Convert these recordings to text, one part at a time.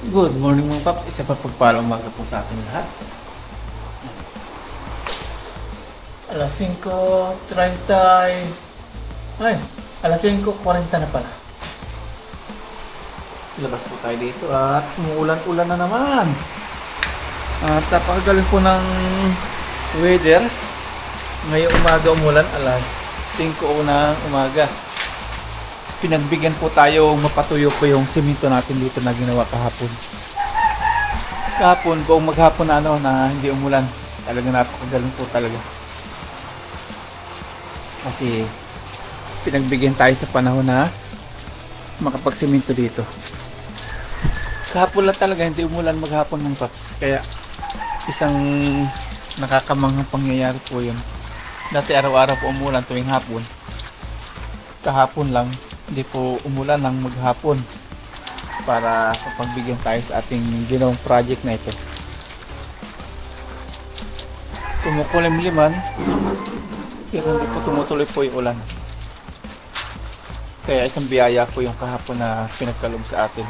Good morning mga paps, isa pa pagpalang umaga po sa ating lahat. Alas 5:30, ay, alas 5:40 na pala. Labas po tayo dito at umuulan-ulan na naman. At napakagaling po ng weather. Ngayong umaga umulan, alas 5 na umaga. Pinagbigyan po tayo mapatuyo po yung simento natin dito na ginawa kahapon. Kahapon, buong maghapon na na hindi umulan. Talagang napakagaling po talaga. Kasi pinagbigyan tayo sa panahon na makapagsimento dito. Kahapon lang talaga hindi umulan maghapon ng paps. Kaya isang nakakamanghang pangyayari po yun. Dati araw-araw po umulan tuwing hapon. Kahapon lang hindi po umulan ng maghapon para pagbigyan tayo sa ating ginawang project na ito. Tumukulim-liman pero hindi po tumutuloy po yung ulan. Kaya isang biyaya po yung kahapon na pinagkaloob sa atin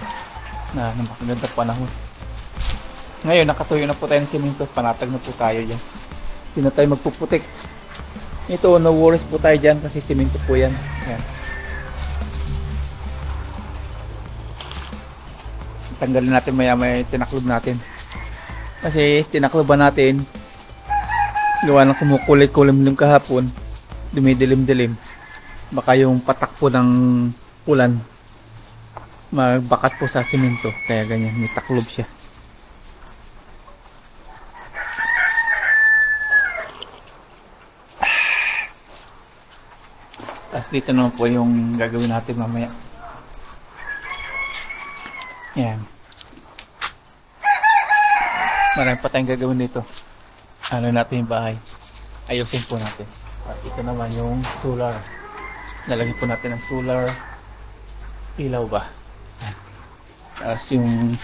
na magandang panahon. Ngayon nakatuyo na po tayo ng simento, panatag na po tayo dyan. Hindi na tayo magpuputik. Ito, no worries po tayo dyan kasi simento po yan. Yan. Tanggalin natin maya-maya yung tinaklob natin. Kasi tinakloban natin, gawa ng kumukulit-kulim kahapon, dumidilim-dilim. Baka yung patak po ng ulan magbakat po sa simento. Kaya ganyan, may taklob siya. Tapos dito naman po yung gagawin natin mamaya. Yan. Marami pa tayong gagawin dito. Ano natin yung bahay. Ayusin po natin. At ito naman yung solar. Lalagyan po natin ng solar ilaw ba. Tapos yung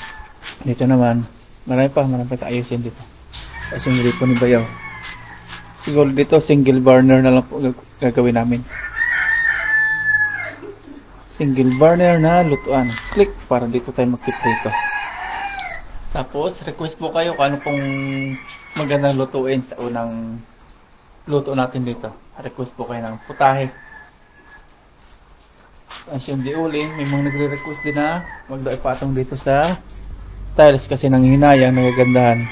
dito naman, marami pa tayong ayusin dito. Tapos yung ripo ni Bayaw. Siguro dito single burner na lang po gagawin namin. Single burner na lutuan. Click para dito tayo magpiprito. Tapos request po kayo kung ano pong magandang lutuin sa unang luto natin dito. Request po kayo ng putahe. As yung diuling, may mga nagre-request din na magdae patong dito sa tiles kasi nanghihinayang, nagagandahan.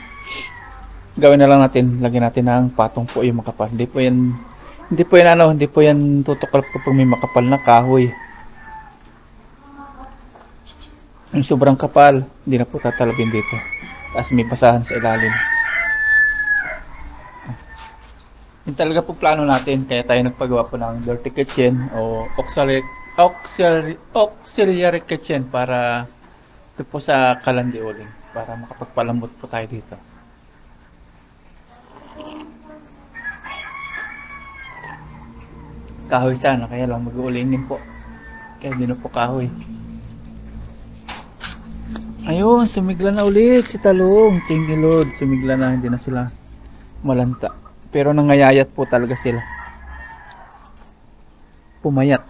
Gawin na lang natin, lagyan natin ng patong po yung makapal. Hindi po yan tutukal kapag may makapal na kahoy. Yung sobrang kapal, hindi na po tatalabin dito. Tapos may basahan sa ilalim. Yung talaga po plano natin, kaya tayo nagpagawa po ng dirty kitchen o auxiliary kitchen para ito po sa kalandiuling, para makapagpalambot po tayo dito. Kahoy sana, kaya lang mag-uulingin po. Kaya hindi na po kahoy. Ayun, sumigla na ulit si Talong. Thank you Lord, sumigla na, hindi na sila malanta. Pero nangayayat po talaga sila. Pumayat.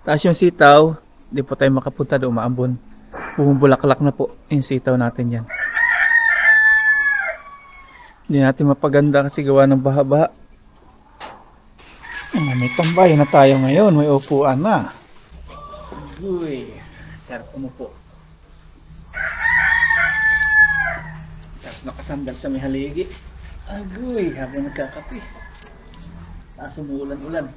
Tapos yung sitaw, hindi po tayo makapunta doon, maambon. Bumubulaklak na po yung sitaw natin yan. Hindi natin mapaganda kasi gawa ng baha-baha. May tambay na tayo ngayon, may upuan na. Uy, sarap mo po. Nakasandal sa may haligi. Agoy, habang nagkakape. Tapos umuulan-ulan.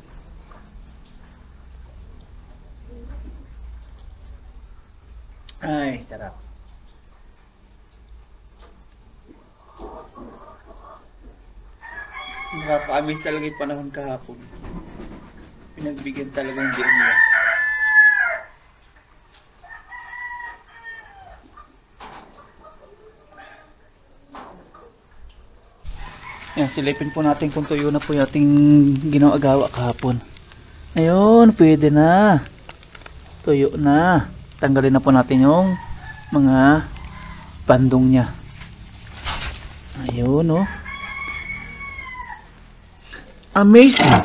Ay, sarap. Nakaka-amaze talaga yung panahon kahapon. Pinagbigyan talagang diyan niya. Yan, silipin po natin kung tuyo na po yung ating ginawang agawa kahapon. Ayun, pwede na. Tuyo na. Tanggalin na po natin yung mga bandong niya. Ayun, oh. Amazing.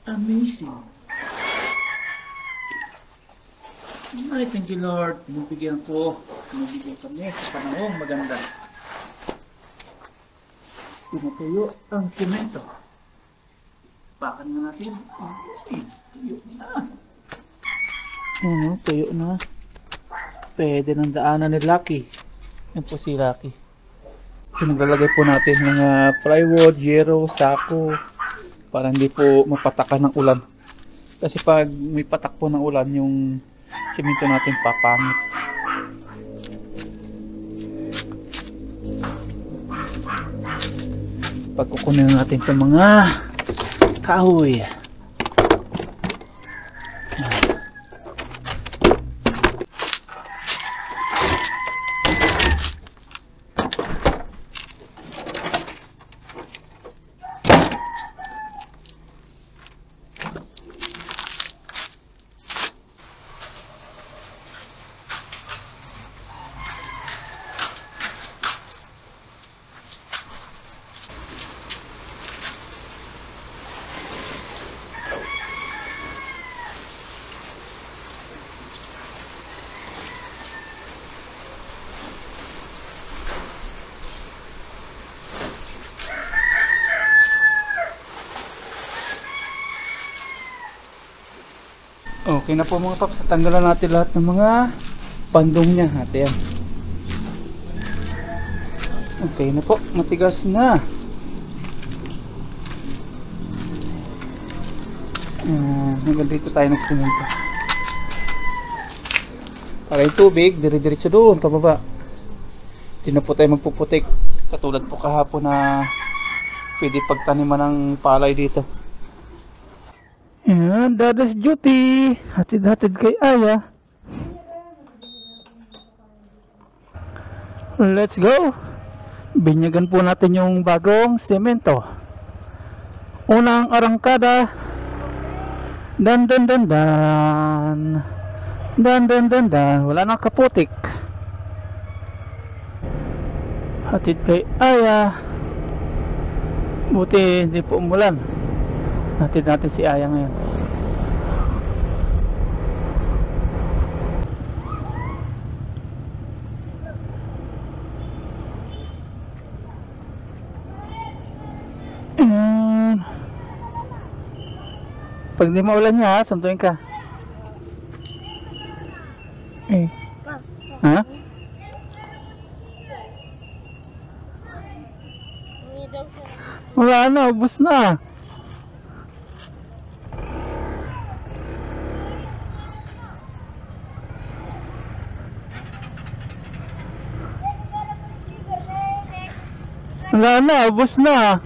Amazing. Lord, binibigyan kami sa panahong maganda. Tumutuyo ang simento. Pakan nga natin. Tuyo na. Tuyo na. Pwede ng daanan ni Lucky. Yan po si Lucky. Pinaglalagay po natin ng plywood, yero, sako para hindi po mapatakan ng ulan. Kasi pag may patak po ng ulan, yung simento natin papangit. Pagkukunin natin itong mga kahoy. Okay na po mga paps, tanggalan natin lahat ng mga pandong niya. Ate yan. Okay na po, matigas na. Hanggang dito tayo nagsimento. Para yung tubig, dire-diretso doon, pababa. Hindi na po tayo magpuputik. Katulad po kahapon na pwede pagtaniman ng palay dito. Ayan, Dada's duty. Hatid-hatid kay Aya. Let's go. Binyagan po natin yung bagong semento. Unang arangkada. Dan dan dan dan. Dan dan dan dan. Wala nang kaputik. Hatid kay Aya. Buti hindi po umulan. Hatid natin si Aya ngayon. Pag di maulan niya, suntuin ka. Ha? Wala na, ubos na. Wala na, ubos na.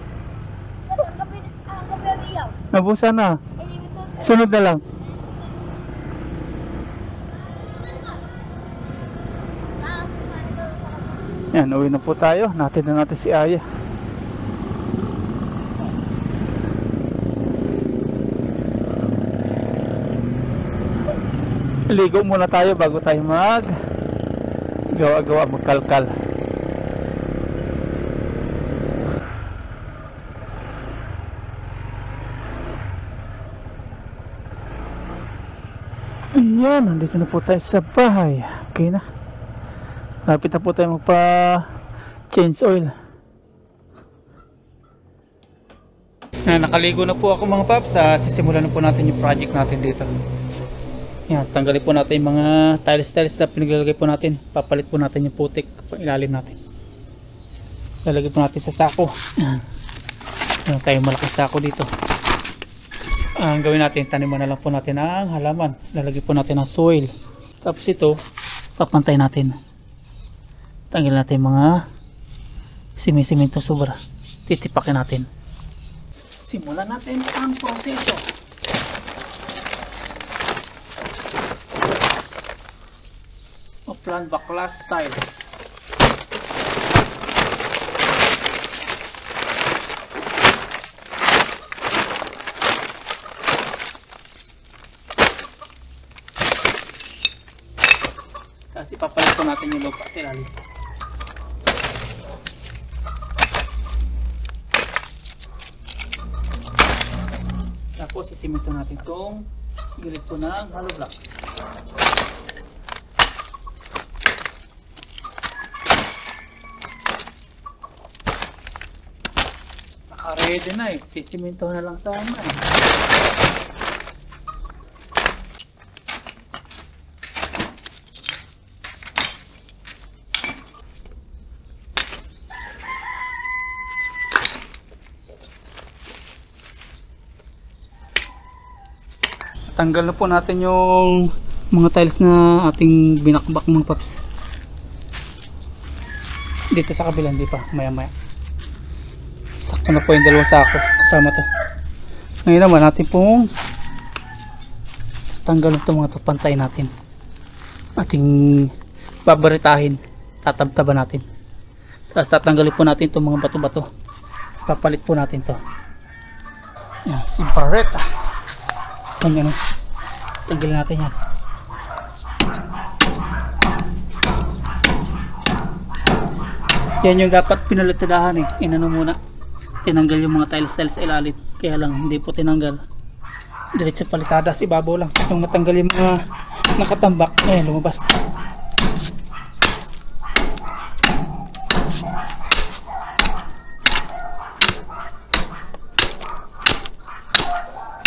Nabusan na. Sunod na lang. Yan, uwi na po tayo. Natin na natin si Aya. Ligo muna tayo bago tayo gawa-gawa, magkalkal. Ayan, nandito na po tayo sa bahay. Okay na. Lapit na po tayo magpa-change oil. Nakaligo na po ako mga paps at sisimulan na po natin yung project natin dito. Yan, tanggalin po natin yung mga tiles na pinaglalagay po natin. Papalit po natin yung putik pang ilalim natin. Lalagay po natin sa sako. Yan tayong malaking sako dito. Ang gawin natin, taniman na lang po natin ang halaman. Lalagay po natin ang soil. Tapos ito, papantay natin. Tanggalin natin mga simento sobra. Titipakin natin. Simulan natin ang proseso. Plan baklas tiles. Kasi papalit po natin yung lupa sa ilalim. Tapos sisimento natin itong gilid po ng hollow blocks. Ready na eh. Sisiminto na lang sana eh. Tanggal na po natin yung mga tiles na ating binakbak mga paps. Dito sa kabila, hindi pa, maya maya. Sakto na po yung dalawang sako kasama to. Ngayon naman natin pong tanggal ito mga to, pantay natin. Ating babaritahin, tatabtaban natin. Tapos tatanggalin po natin itong mga bato-bato. Papalit po natin to. Yan, si Barretta. Yan, tanggalin natin yan. Yan yung dapat pinalitadahan eh. Inano muna, tinanggal yung mga tiles sa ilalim. Kaya lang hindi po tinanggal. Diretso palitada sa ibabaw lang. Itong matanggal yung mga nakatambak, ayan lumabas.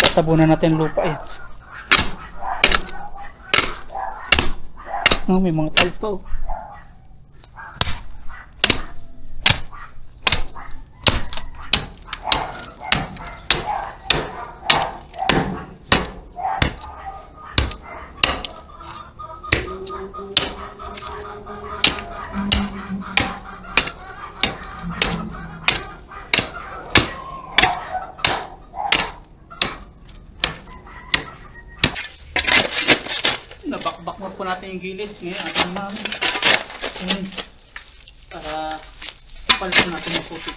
Tatabunan natin lupa eh. Oh, may mga tiles pa oh. Nabakbak mo po natin yung gilid. Ngayon, ating mami. Ngayon, para palitan natin yung putik.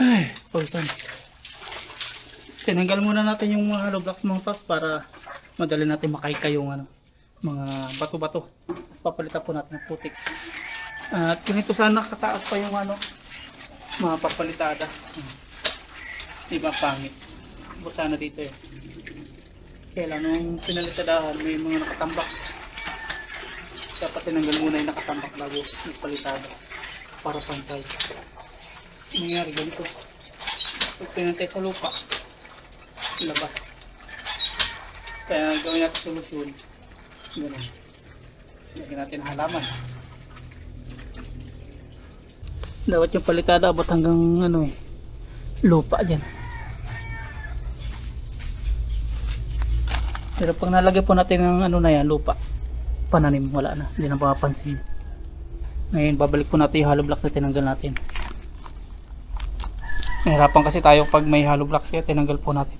Ay, pausan. Tinanggal muna natin yung mga hollow blocks mga paps para madali natin makaika yung mga bato-bato. Tapos papalitan po natin ng putik. At ganito sana kataas pa yung mga papalitada. Diba pangit? Buta na dito yun. Kaya lang nung pinalitadahan may mga nakatambak. Dapat tinanggal muna yung nakatambak bago nagpalitada para pantay. Nangyari ganito. Pag pinantay sa lupa, labas. Kaya gawin natin solusyon. Ganun. Lagyan natin ang halaman. Dapat yung palitada abot hanggang lupa dyan. Pero pag nalagay po natin ng na yan, lupa, pananim, wala na. Hindi na mapapansin. Ngayon, babalik po natin yung hollow blocks na tinanggal natin. Nahirapan kasi tayo pag may hollow blocks kaya tinanggal po natin.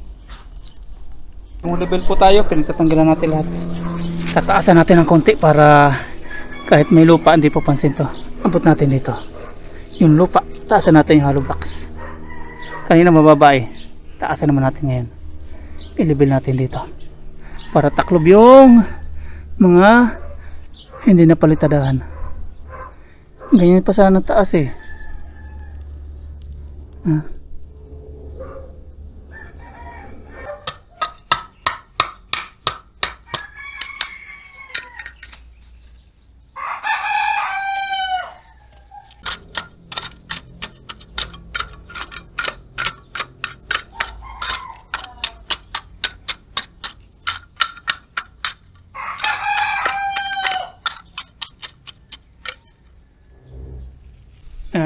Kung level po tayo, pinagtatanggalan natin lahat. Tataasan natin ng konti para kahit may lupa hindi po pansin to. Abot natin dito. Yung lupa, taasan natin yung hollow blocks. Kanina mababa eh. Taasan naman natin ngayon. I-level natin dito. Para taklob yung mga hindi na palitadahan. Ganyan pa sana taas eh.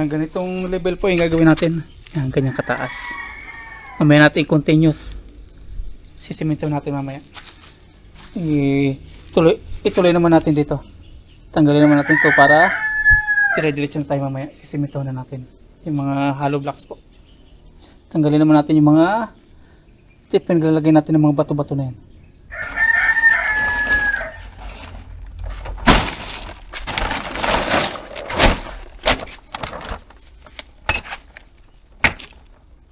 Ganitong level po yung gagawin natin. Yan, ganyan kataas. Mamaya natin i-continuous. Sisiminto natin mamaya. Ituloy naman natin dito. Tanggalin naman natin to para dire-diretso na tayo mamaya. Sisiminto na natin yung mga hollow blocks po. Tanggalin naman natin yung mga pinaglalagay natin ng mga bato-bato na yan.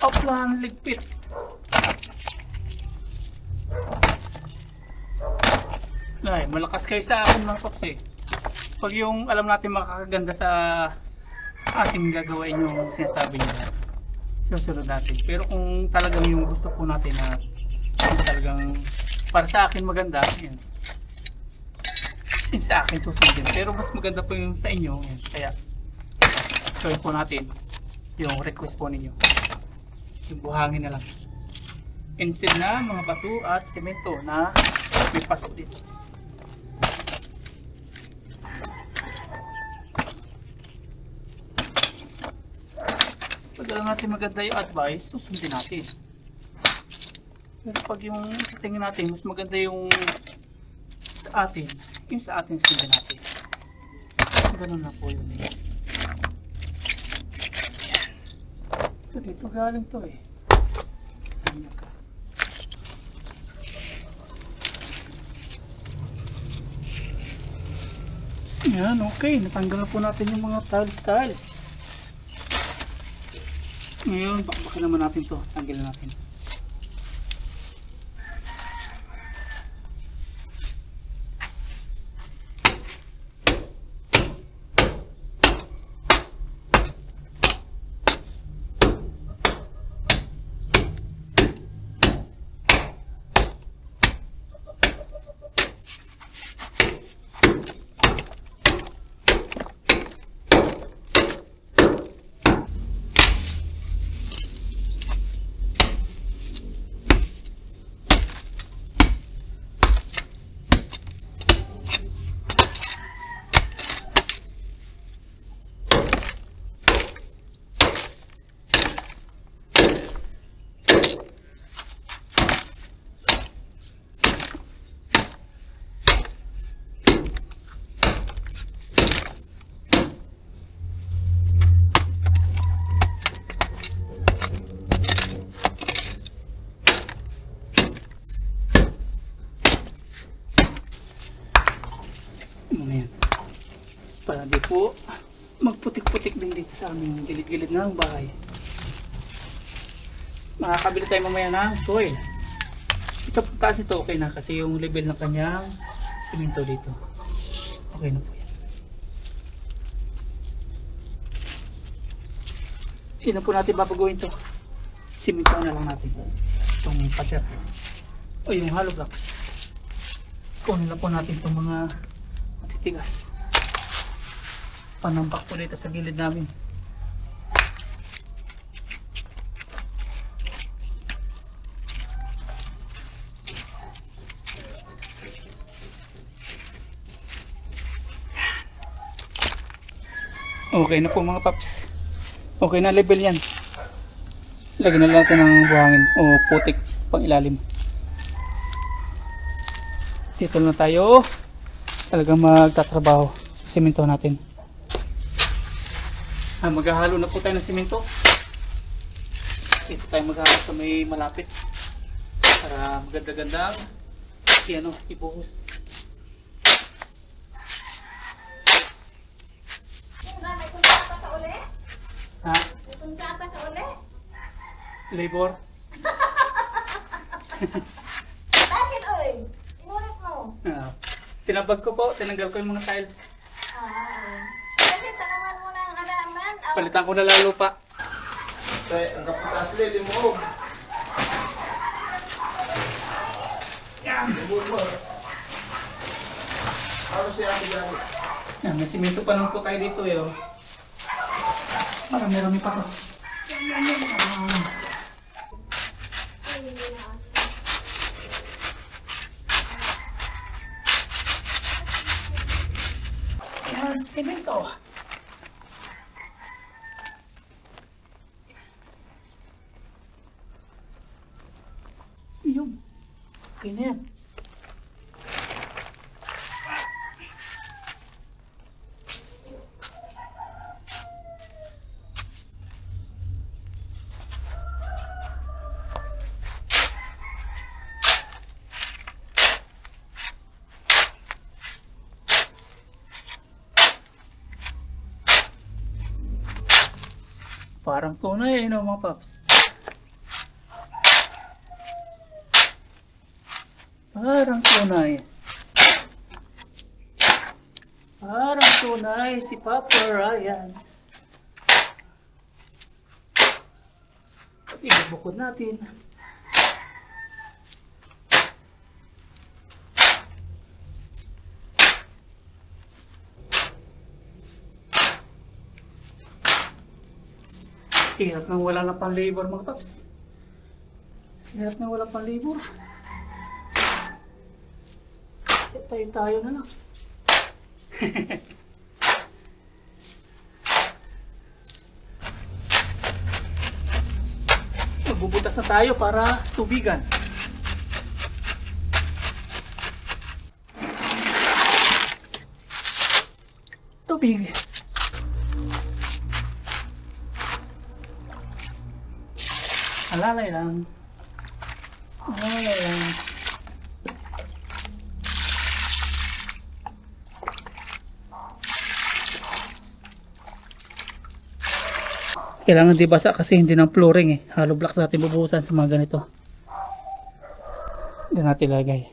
Oplan ligpit. Ay, malakas kayo sa akin mga paps eh. Pag yung alam natin makakaganda sa ating gagawain yung sinasabi niya, susunod natin. Pero kung talagang yung gusto po natin na yung talagang para sa akin maganda, yun. Yung sa akin susundin. Pero mas maganda po yung sa inyo, yun. Kaya gawin po natin yung request po ninyo. Yung buhangin na lang. Instead na mga bato at semento na may pasok dito. Pag alam natin maganda yung advice, susundin natin. Pero pag yung sa tingin natin, mas maganda yung sa atin, yung sa atin susundin natin. Ganun na po yun eh. So dito galing to eh. Ayan ka. Yan, okay. Natanggal na po natin yung mga tiles. Ngayon, bakbakin naman natin to. Tanggalin natin. Ayan. Para di po magputik-putik din dito sa aming gilid-gilid ng bahay. Makakabili tayo mamaya ng soil. Ito po taas ito okay na kasi yung level ng kanyang simento dito. Okay na po yan. Hindi na po natin babaguhin ito. Simento na lang natin. Itong pader. O yung hollow blocks. Kunin na po natin itong mga matitigas. Panambak po dito sa gilid namin. Okay na po mga paps. Okay na level yan. Lagyan na lang natin ng buhangin o putik pang ilalim. Dito na tayo talagang magtatrabaho sa simento natin. Maghahalo na po tayo ng simento. Dito tayo maghahalo sa may malapit para maganda-gandang ibuhos. Ha? Labor? Bakit oy? Inulit mo? Tinabag ko po, tinanggal ko yung mga tiles. Kasi tanaman mo ng halaman. Palitan ko na lalo pa. Kaya ang kapitas lili mo. Yan. Ano siya ang gamit? Yan, may simento pa lang po tayo dito eh. Oh. Marami-rami pa to. Yan, simento. Yun. Okay na yan. Parang tunay eh, no, mga paps? Parang tunay. Parang tunay si Papa Ryan. Kasi bubukod natin. Hirap nang wala na pang labor mga paps. Hirap nang wala pang labor. Tayo na lang. Magbubutas na tayo para tubigan. Tubig. Alalay lang. Alalay lang. Kailangan di basa kasi hindi ng flooring eh. Hollow blocks natin bubuhusan sa mga ganito. Diyan natin lagay.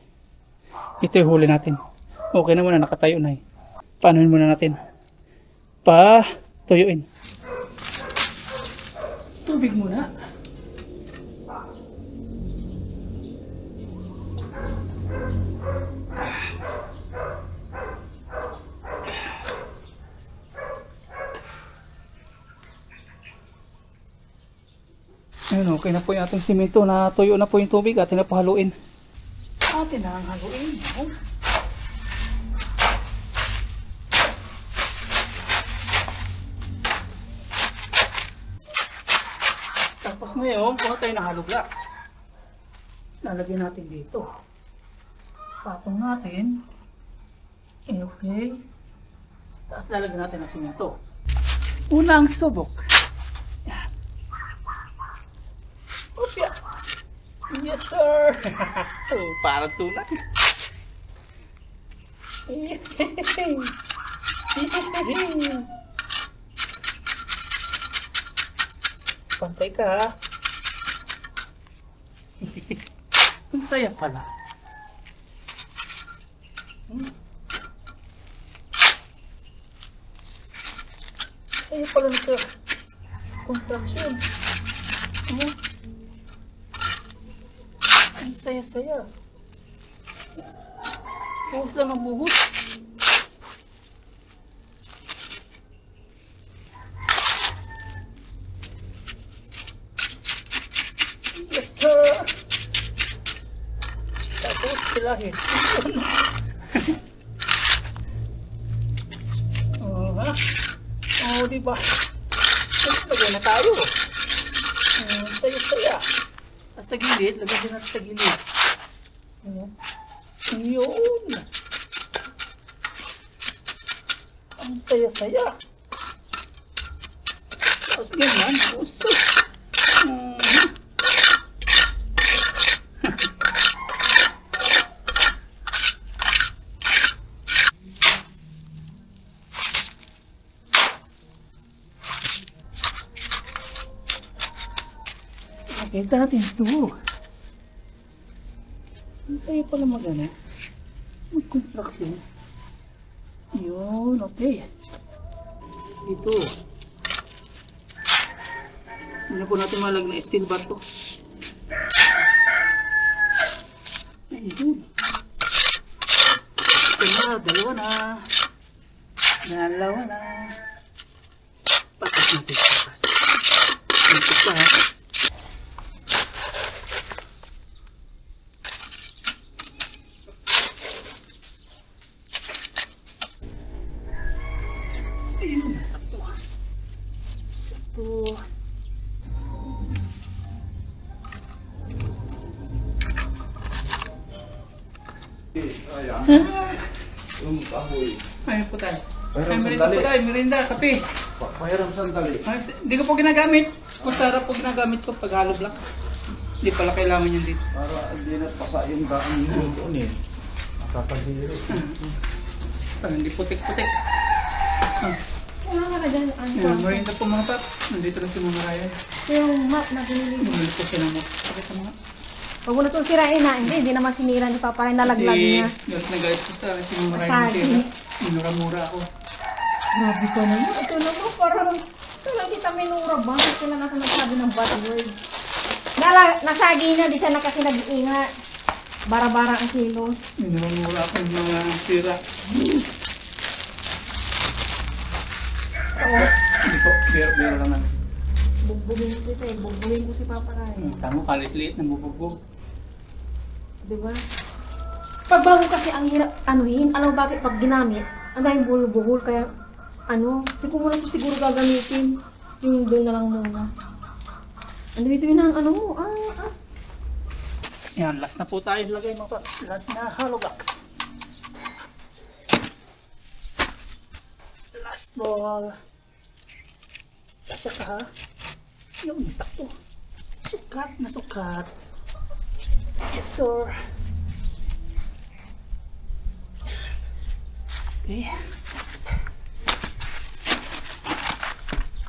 Ito yung huli natin. Okay na muna, nakatayo na eh. Paanoin muna natin. Tuyuin. Tubig muna. Ayun, okay na po yung ating simento na tuyo na po yung tubig. Atin na po haluin. Atin na ang haluin. Oh. Tapos ngayon, kuha tayo ng hollow blocks. Lalagyan natin dito. Tapos natin. Okay. Tapos lalagyan natin ng simento. Unang subok. Yes sir! Oh, parang tunay. Pantay ka ha. Ang saya pala. Saya pala nito. Construction. Ang saya-saya. Buhos lang ang buhos. Yes sir! Tapos silahin. Oh ha? Oh diba? Lagay na tayo. Saya-saya. Sa gilid, lagyan din natin sa gilid. Yun. Ang saya-saya. Tapos ganyan, puso. Kita natin ito. Ang saya pala mag-construction. Yun, okay. Ito. Hindi po natin malag na steel bar to. Ayun. Isa na, dalawa na. Dalawa na. Patas natin, patas. Ito pa ha. Ayun, sakto. Sakto. Ayan. Yung kahoy. Ayun po tayo. Mayroon Ay, merinda sandali. po tayo, merinda, kape. Pahiram sandali. Ay, hindi ko po ginagamit. Kusara po ginagamit ko pag hollow block. Hindi pala kailangan yun dito. Para hindi na pasain ba ang doon eh. Nakakahiro. Para hindi putik-putik. Wala ka na dyan. Ayan, merinda po mga paps. Nandito na si Mama Ryan. Yung map na binili. Bumili po siya ng map. Pakita mga. Huwag mo na itong sirain ha. Hindi naman sinira ni Papa Ray, nalaglag niya. Galit na galit ko sa si Mama Ray Sagi. ng tira. Minura-mura ako. Grabe ka naman. Ito naman parang kailan kita minura ba? Kailan ako nagsabi ng bad words. Nasagi na, di siya na kasi nag-iingat. Bara-bara ang kilos. Minura-mura ako ng mga tira. Hindi po, biro lang namin. Bugbugin ko kita eh. Bugbugin ko si Papa Ray. Tamo, kalit-liit ng bubugbog. Diba? Pag bago kasi ang hirap anuhin, alam mo bakit pag ginamit, ang daming buhol-buhol, kaya hindi ko muna ito siguro gagamitin. Yung doon na lang muna. Ang dito yun ang ano mo, Yan, last na po tayo lagay mo pa. Last na hollow box. Last ball. Kasya ka ha? Yung sakto. Sukat na sukat. Yes sir. Okay.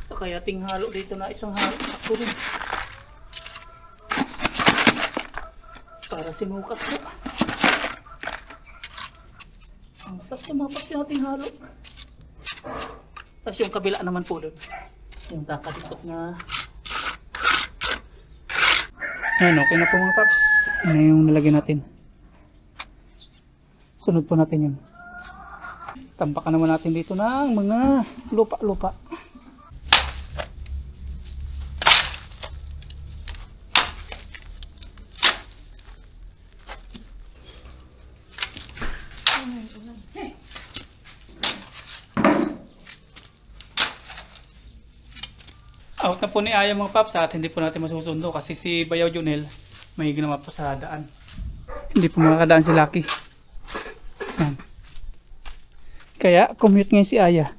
So kaya ting halo dito na isang halo. Sakto rin. Para sinukat po. Ang sakto mapak yung ating halo. Tapos yung kabila naman po doon. Yung kakadikot na. Ayan, okay na po mga paps. Ano yung nalagyan natin. Sunod po natin yun. Tampakan naman natin dito ng mga lupa-lupa. Out na po ni Aya mga paps at hindi po natin masusundo kasi si Bayaw Junel may ginawa po sa daan. Hindi po makakadaan si Lucky. Yan. Kaya commute ngayon si Aya.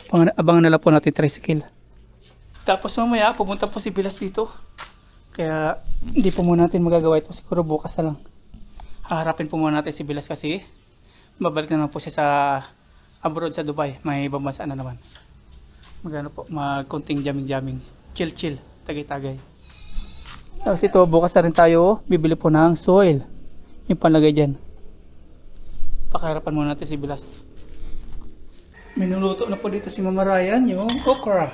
Abangan na lang po natin tricycle. Tapos mamaya pupunta po si Bilas dito. Kaya hindi po muna natin magagawa ito, siguro bukas na lang. Haharapin po muna natin si Bilas kasi babalik na naman po siya sa abroad sa Dubai. May ibang bansa na naman. Magano po, magkunting jamming-jamming. Chill-chill, tagay-tagay. Tapos ito, bukas na rin tayo, bibili po ng soil. Yung panlagay dyan. Pakaharapan muna natin si Bilas. Minuluto na po dito si Mama Ryan yung okra.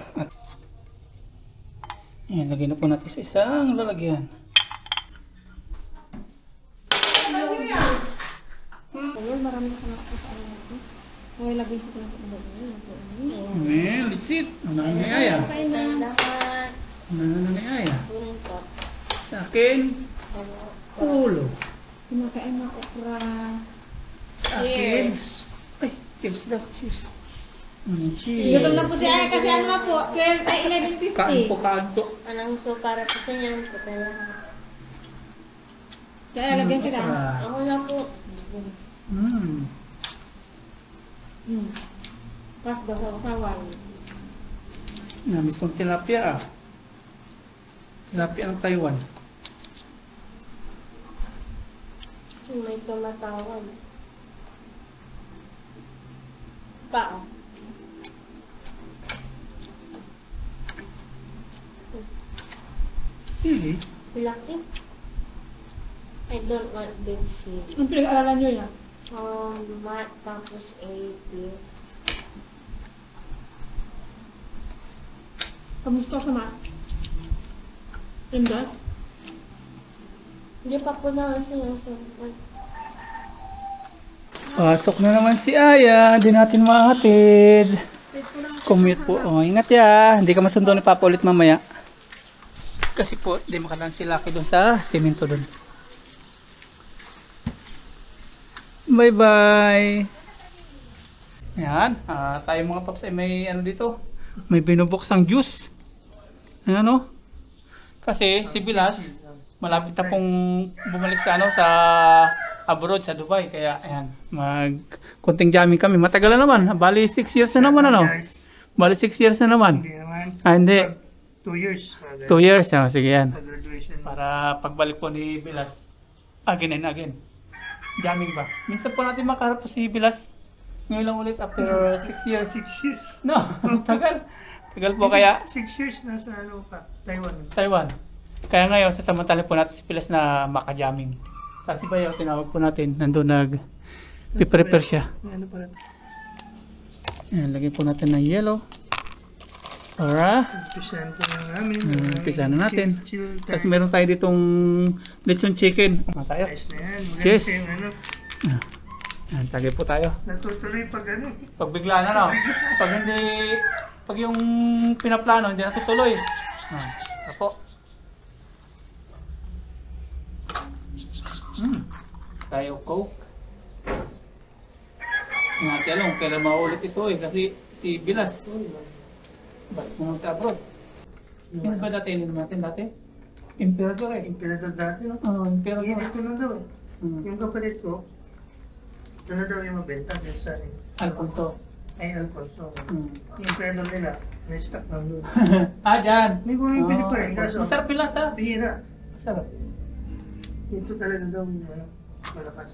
Ayan, lagyan na po natin sa isang lalagyan. Ayun, marami na sana ako sa ano. May lagay ko na ito. Ayan, litsit. Ano na ni Aya? Kain na. Ano na ni Aya? Sa akin, ulo. Kumakain na okra. Sa akin, ay, cheers daw, cheers. Cheers. Gutom na po si Aya kasi ano na po, 11:50. Kaan po. Anong so para po sa niyan po kaya Kaya lagyan kita. ako na po. Pas daw sa usawan. Namiss kong tilapia ah. Tilapia ng Taiwan. May tumatawag. Pa. Sili? Laki. I don't want big seed. Anong pinag-aaralan nyo yan? Math tapos AP. Kamusta sa mat? Indas? Hindi pa po na sinasabi. Pasok na naman si Aya. Hindi natin mahatid. Commute po. Oh, ingat ya. Hindi ka masundo ni Papa ulit mamaya. Kasi po, hindi makalaan si Lucky doon sa semento doon. Bye-bye. Yan. Tayo mga paps ay may ano dito. May binubuksang juice. Ano? Kasi si Bilas, malapit na pong bumalik sa ano, sa abroad, sa Dubai. Kaya ayan, konting jamming kami. Matagal na naman. Bali 6 years na naman ano. Bali 6 years na naman. Hindi naman. Hindi. 2 years. 2 years. Sige yan. Graduation. Para pagbalik po ni Bilas, again and again. Jamming ba? Minsan po natin makaharap po si Bilas. Ngayon lang ulit after 6 years. 6 years. No, tagal. Tagal po kaya 6 years na sa ano pa, Taiwan. Taiwan. Kaya ngayon, sasamantalin po natin si Pilas na makajamming. Kasi ba yung tinawag po natin, nandun nag-prepare siya. Ano pa rin? Ayan, lagyan po natin ng yellow. Para, Umpisahan ko na namin. umpisahan na natin. Chill time. Tapos meron tayo ditong lechon chicken. Tayo. Ayos na yan. Maganda Cheers. yung ano. Ayan, tagay po tayo. Natutuloy pag ano. Pag bigla na, no? Pag hindi, pag yung pinaplano, hindi natutuloy. Apo. Tayo Coke. Hindi natin alam kung kailan maulit ito eh. Kasi si Bilas, ba't naman sa abroad? Sino ba dati ininom natin dati? Emperador eh. Imperador dati, no? Oo, Emperador. Hindi ko na daw eh. Hmm. Yung kapalit ko, ito na daw yung mabenta dito sa akin. Alfonso. Ay, Alfonso. Hmm. Yung Imperador nila, may stock na doon. Dyan. May bumibili pa rin, kaso Masarap Bilas ha. bihira. Masarap. Ito talaga daw yung ano, malakas.